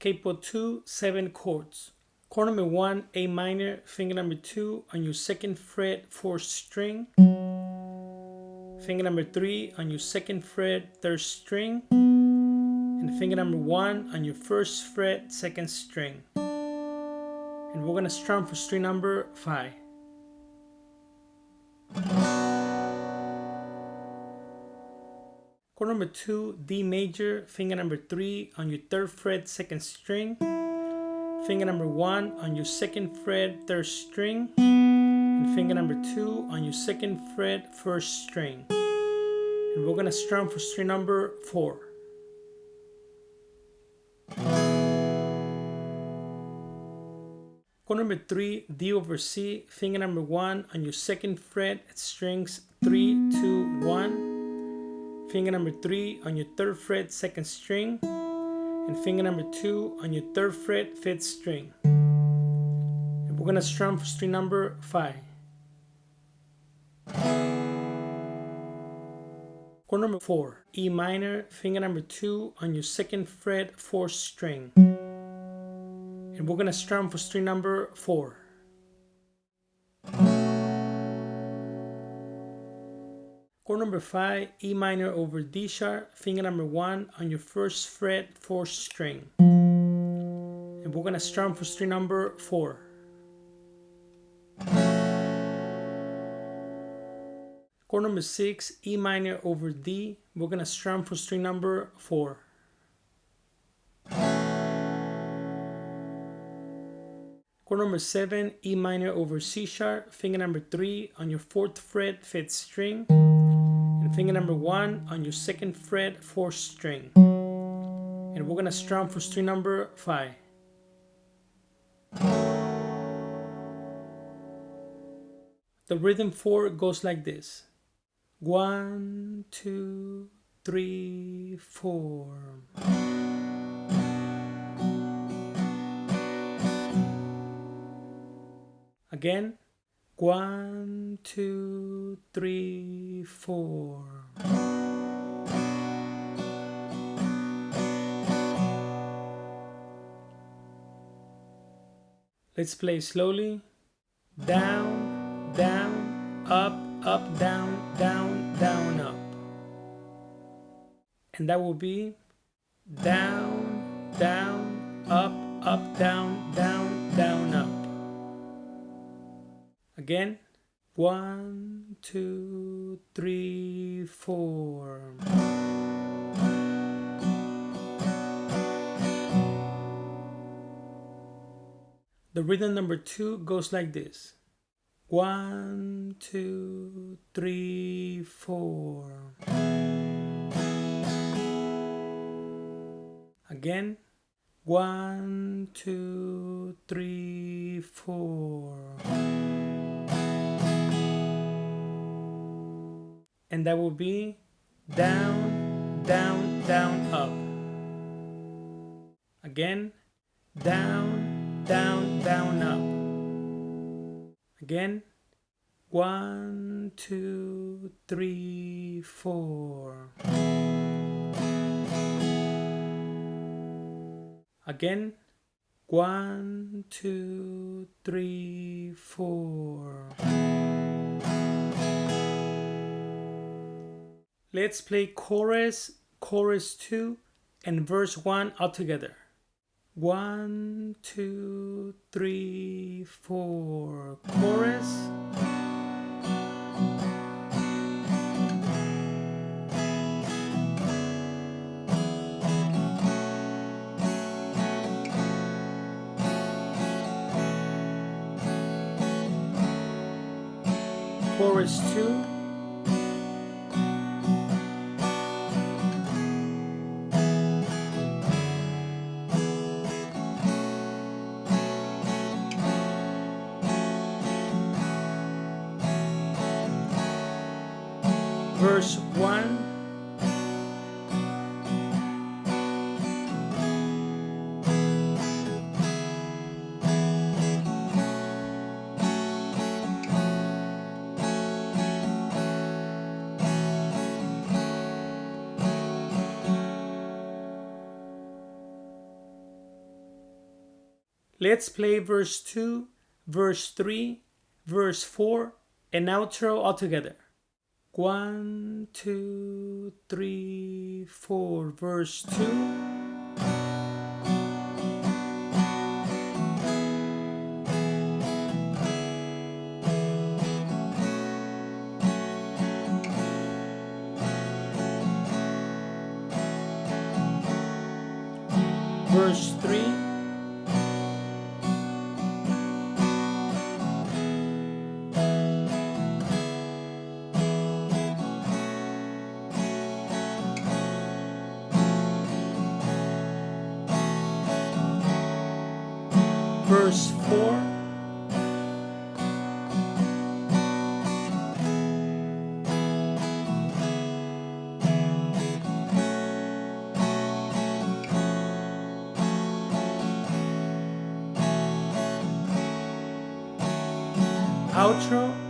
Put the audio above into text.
Capo 2, 7 chords. Chord number 1, A minor, finger number 2 on your 2nd fret, 4th string. Finger number 3 on your 2nd fret, 3rd string. And finger number 1 on your 1st fret, 2nd string. And we're going to strum for string number 5. Chord number 2, D major, finger number 3 on your 3rd fret, 2nd string. Finger number 1 on your 2nd fret, 3rd string. And finger number 2 on your 2nd fret, 1st string. And we're going to strum for string number 4. Chord number 3, D over C, finger number 1 on your 2nd fret, strings 3, 2, 1. Finger number 3 on your 3rd fret, 2nd string. And finger number 2 on your 3rd fret, 5th string. And we're going to strum for string number 5. Chord number 4, E minor, finger number 2 on your 2nd fret, 4th string. And we're going to strum for string number 4. Chord number 5, E minor over D sharp, finger number 1 on your 1st fret, 4th string. And we're going to strum for string number 4. Chord number 6, E minor over D, we're going to strum for string number 4. Chord number 7, E minor over C sharp, finger number 3 on your 4th fret, 5th string. And finger number 1 on your 2nd fret, 4th string. And we're going to strum for string number 5. The rhythm 4 goes like this. 1, 2, 3, 4. Again. 1, 2, 3, 4. Let's play slowly. Down, down, up, up, down, down, down, up. And that will be down, down, up, up, down, down, down, up. Again, 1, 2, 3, 4. The rhythm number 2 goes like this. 1, 2, 3, 4. Again, 1, 2, 3, 4. And that will be down, down, down, up. Again, down, down, down, up. Again, 1, 2, 3, 4. Again, 1, 2, 3, 4. Let's play chorus 2, and verse 1 all together. 1, 2, 3, 4. Chorus. Chorus 2. Verse 1. Let's play verse 2, verse 3, verse 4, and outro all together. 1, 2, 3, 4, verse 2. Verse 3. Verse 4. Outro